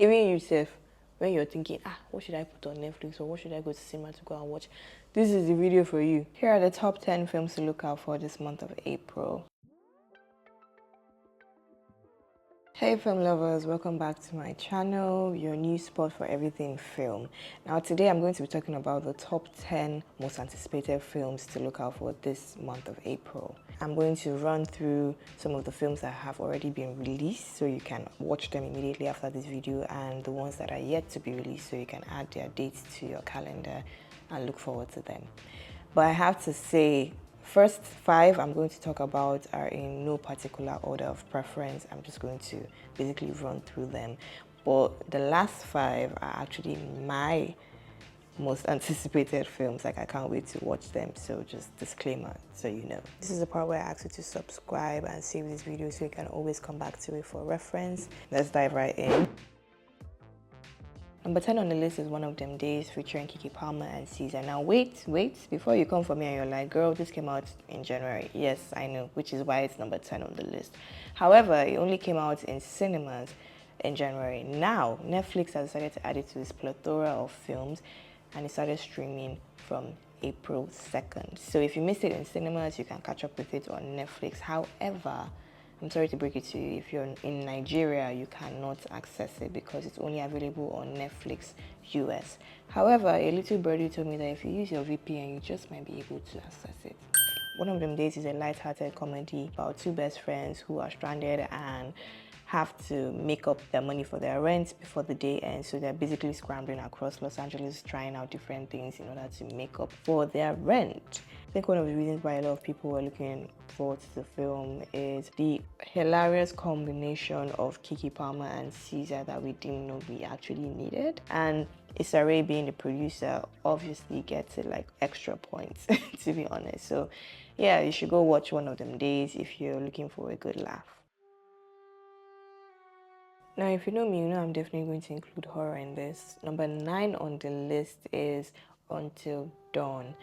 Even yourself, when you're thinking, what should I put on Netflix or what should I go to cinema to go and watch? This is the video for you. Here are the top 10 films to look out for this month of April. Hey film lovers, welcome back to my channel, your new spot for everything film. Now today I'm going to be talking about the top 10 most anticipated films to look out for this month of April. I'm going to run through some of the films that have already been released so you can watch them immediately after this video, and the ones that are yet to be released so you can add their dates to your calendar and look forward to them. But I have to say, first 5 I'm going to talk about are in no particular order of preference. I'm just going to basically run through them. But the last 5 are actually my most anticipated films. Like, I can't wait to watch them. So just disclaimer, so you know. This is the part where I ask you to subscribe and save this video so you can always come back to it for reference. Let's dive right in. Number 10 on the list is One of Them Days, featuring Keke Palmer and Caesar. Now wait, before you come for me and you're like, girl, this came out in January. Yes, I know, which is why it's number 10 on the list. However, it only came out in cinemas in January. Now, Netflix has decided to add it to its plethora of films, and it started streaming from April 2nd. So if you missed it in cinemas, you can catch up with it on Netflix. However, I'm sorry to break it to you, if you're in Nigeria, you cannot access it because it's only available on Netflix US. However, a little birdie told me that if you use your VPN, you just might be able to access it. One of Them Days is a light-hearted comedy about 2 best friends who are stranded and have to make up their money for their rent before the day ends. So they're basically scrambling across Los Angeles, trying out different things in order to make up for their rent. I think one of the reasons why a lot of people were looking forward to the film is the hilarious combination of Keke Palmer and Caesar that we didn't know we actually needed. And Issa Rae, being the producer, obviously gets it like extra points, to be honest. So yeah, you should go watch One of Them Days if you're looking for a good laugh. Now, if you know me, you know I'm definitely going to include horror in this. Number 9 on the list is Until Dawn.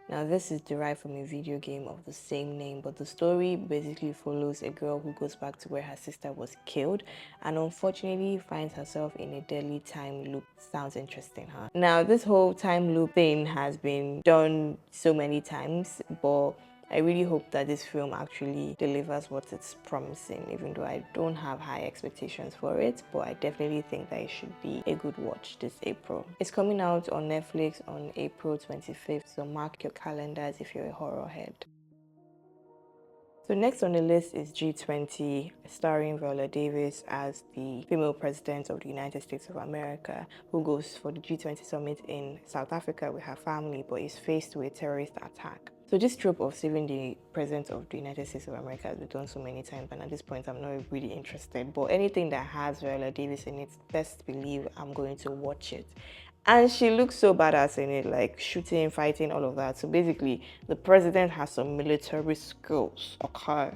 Now, this is derived from a video game of the same name, but the story basically follows a girl who goes back to where her sister was killed and unfortunately finds herself in a deadly time loop. Sounds interesting, huh? Now, this whole time loop thing has been done so many times, but I really hope that this film actually delivers what it's promising, even though I don't have high expectations for it, but I definitely think that it should be a good watch this April. It's coming out on Netflix on April 25th, so mark your calendars if you're a horror head. So next on the list is G20, starring Viola Davis as the female president of the United States of America, who goes for the G20 summit in South Africa with her family, but is faced with a terrorist attack. So this trope of saving the president of the United States of America has been done so many times, and at this point I'm not really interested. But anything that has Viola Davis in it, best believe I'm going to watch it. And she looks so badass in it, like shooting, fighting, all of that. So basically, the president has some military skills, okay?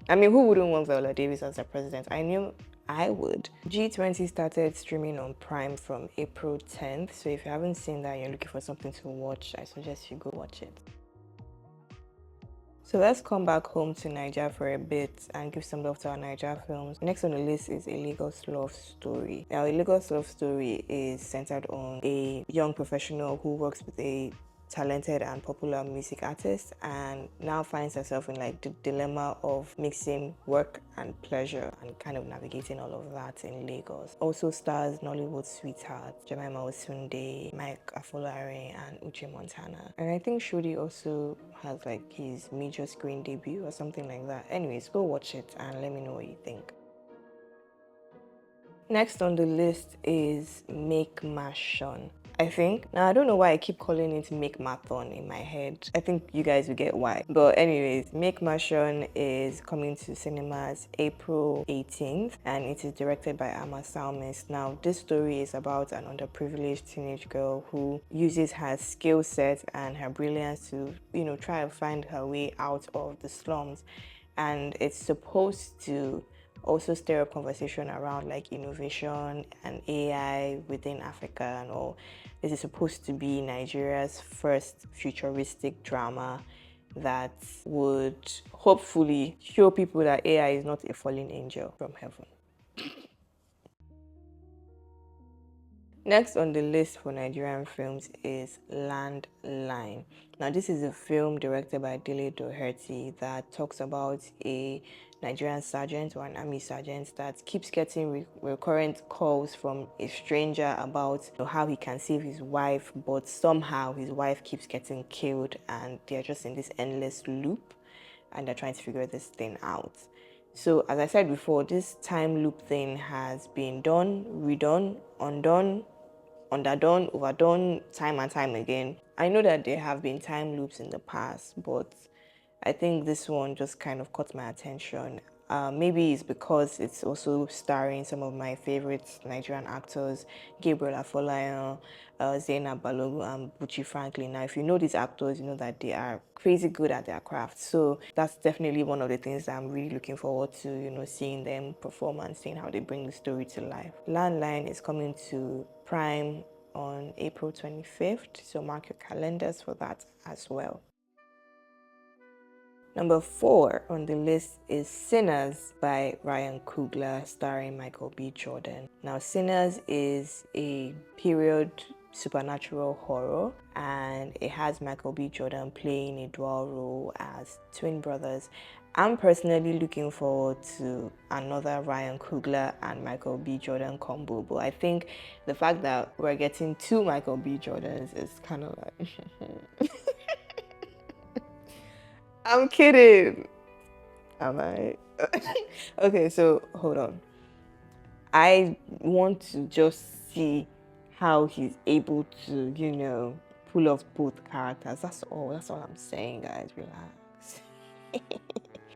I mean, who wouldn't want Viola Davis as their president? I knew I would. G20 started streaming on Prime from April 10th. So if you haven't seen that and you're looking for something to watch, I suggest you go watch it. So let's come back home to Nigeria for a bit and give some love to our Nigeria films. Next on the list is A Lagos Love Story. Now, A Lagos Love Story is centered on a young professional who works with a talented and popular music artist and now finds herself in like the dilemma of mixing work and pleasure and kind of navigating all of that in Lagos. Also stars Nollywood sweetheart Jemima Osunde, Mike Afolare, and Uche Montana. And I think Shodi also has like his major screen debut or something like that. Anyways, go watch it and let me know what you think. Next on the list is Make Mashon. I think. Now, I don't know why I keep calling it Make Marathon in my head. I think you guys will get why. But anyways, Make Mashon is coming to cinemas April 18th, and it is directed by Amma Salmis. Now, this story is about an underprivileged teenage girl who uses her skill set and her brilliance to, try to find her way out of the slums. And it's supposed to also stir up conversation around like innovation and AI within Africa and all. This is supposed to be Nigeria's first futuristic drama that would hopefully show people that AI is not a fallen angel from heaven. Next on the list for Nigerian films is Landline. Now, this is a film directed by Dele Doherty that talks about a Nigerian sergeant or an army sergeant that keeps getting recurrent calls from a stranger about how he can save his wife, but somehow his wife keeps getting killed and they're just in this endless loop and they're trying to figure this thing out. So, as I said before, this time loop thing has been done, redone, undone, underdone, overdone, time and time again. I know that there have been time loops in the past, but I think this one just kind of caught my attention. Maybe it's because it's also starring some of my favorite Nigerian actors, Gabriel Afolayan, Zainab Balogun, and Buchi Franklin. Now, if you know these actors, you know that they are crazy good at their craft. So that's definitely one of the things that I'm really looking forward to, seeing them perform and seeing how they bring the story to life. Landline is coming to Prime on April 25th, so mark your calendars for that as well. Number 4 on the list is Sinners by Ryan Coogler, starring Michael B. Jordan. Now, Sinners is a period supernatural horror, and it has Michael B. Jordan playing a dual role as twin brothers. I'm personally looking forward to another Ryan Coogler and Michael B. Jordan combo, but I think the fact that we're getting 2 Michael B. Jordans is kind of like... I'm kidding. Am I? Okay, so hold on. I want to just see how he's able to, pull off both characters. That's all. That's all I'm saying, guys. Relax.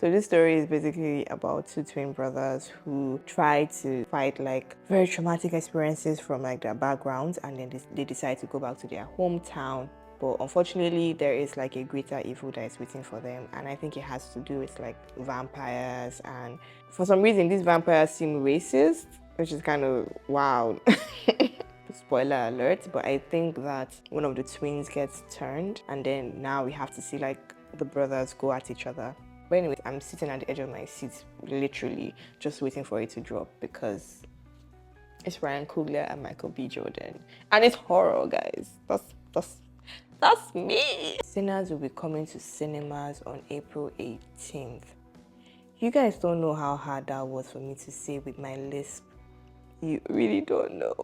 So this story is basically about 2 twin brothers who try to fight like very traumatic experiences from like their backgrounds, and then they decide to go back to their hometown. But unfortunately, there is like a greater evil that is waiting for them, and I think it has to do with like vampires. And for some reason, these vampires seem racist, which is kind of wow. Spoiler alert, but I think that one of the twins gets turned, and then now we have to see like the brothers go at each other. But anyway, I'm sitting at the edge of my seat, literally just waiting for it to drop because it's Ryan Coogler and Michael B. Jordan, and it's horror, guys. That's me. Sinners will be coming to cinemas on April 18th. You guys don't know how hard that was for me to say with my lisp. You really don't know.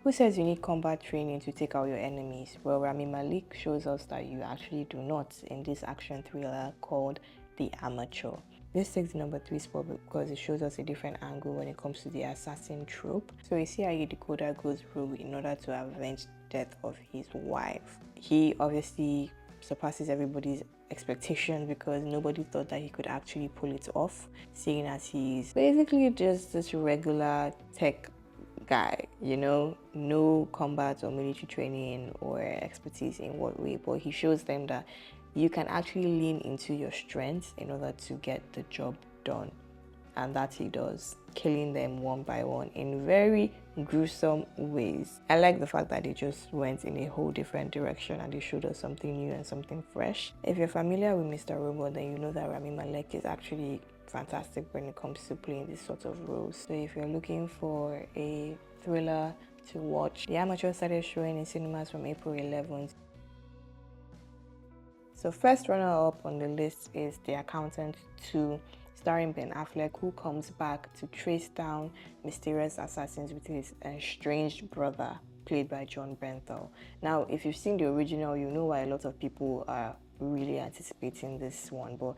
Who says you need combat training to take out your enemies? Well, Rami Malek shows us that you actually do not in this action thriller called The Amateur. This takes the number 3 spot because it shows us a different angle when it comes to the assassin trope. So you see how the decoder goes rogue in order to avenge the death of his wife. He obviously surpasses everybody's expectations because nobody thought that he could actually pull it off, seeing as he's basically just this regular tech guy, no combat or military training or expertise in what way, but he shows them that you can actually lean into your strengths in order to get the job done. And that he does, killing them one by one in very gruesome ways. I like the fact that they just went in a whole different direction and they showed us something new and something fresh. If you're familiar with Mr. Robot, then you know that Rami Malek is actually fantastic when it comes to playing this sort of roles. So if you're looking for a thriller to watch, The Amateur started showing in cinemas from April 11th. So first runner-up on the list is The Accountant 2, starring Ben Affleck, who comes back to trace down mysterious assassins with his estranged brother, played by John Bernthal. Now, if you've seen the original, you know why a lot of people are really anticipating this one, but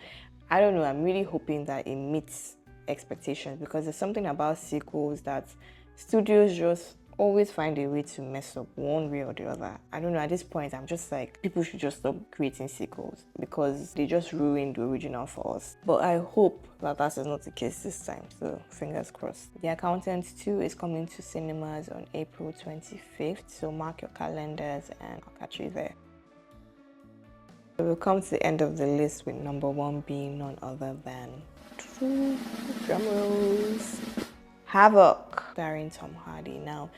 I don't know, I'm really hoping that it meets expectations because there's something about sequels that studios just always find a way to mess up one way or the other. I don't know, at this point, I'm just like, people should just stop creating sequels because they just ruined the original for us. But I hope that that is not the case this time, so fingers crossed. The Accountant 2 is coming to cinemas on April 25th, so mark your calendars and I'll catch you there. So we'll come to the end of the list with number 1 being none other than, drum rolls, Havoc, starring Tom Hardy. Now,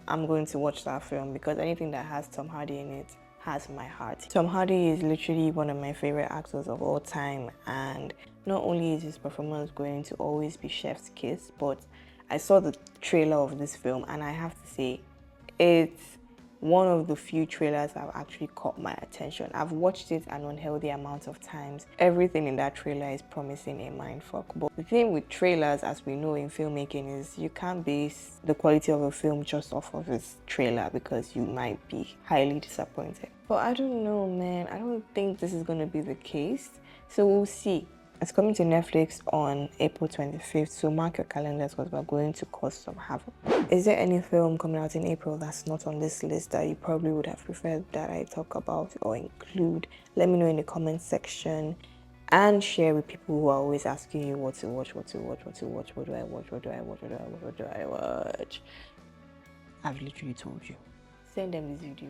I'm going to watch that film because anything that has Tom Hardy in it has my heart. Tom Hardy is literally one of my favorite actors of all time, and not only is his performance going to always be chef's kiss, but I saw the trailer of this film and I have to say it's one of the few trailers that have actually caught my attention. I've watched it an unhealthy amount of times. Everything in that trailer is promising a mindfuck. But the thing with trailers, as we know in filmmaking, is you can't base the quality of a film just off of its trailer because you might be highly disappointed. But I don't know, man. I don't think this is going to be the case. So we'll see. It's coming to Netflix on April 25th, so mark your calendars because we're going to cause some havoc. Is there any film coming out in April that's not on this list that you probably would have preferred that I talk about or include? Let me know in the comment section and share with people who are always asking you what to watch, what do I watch, what do I watch, what do I watch? I've literally told you. Send them this video.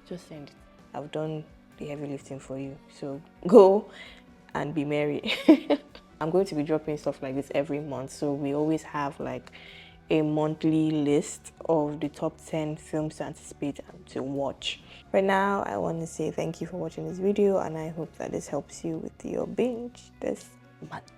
Just send it. I've done the heavy lifting for you, so go and be merry. I'm going to be dropping stuff like this every month, so we always have like a monthly list of the top 10 films to anticipate and to watch. Right now, I want to say thank you for watching this video, and I hope that this helps you with your binge this month.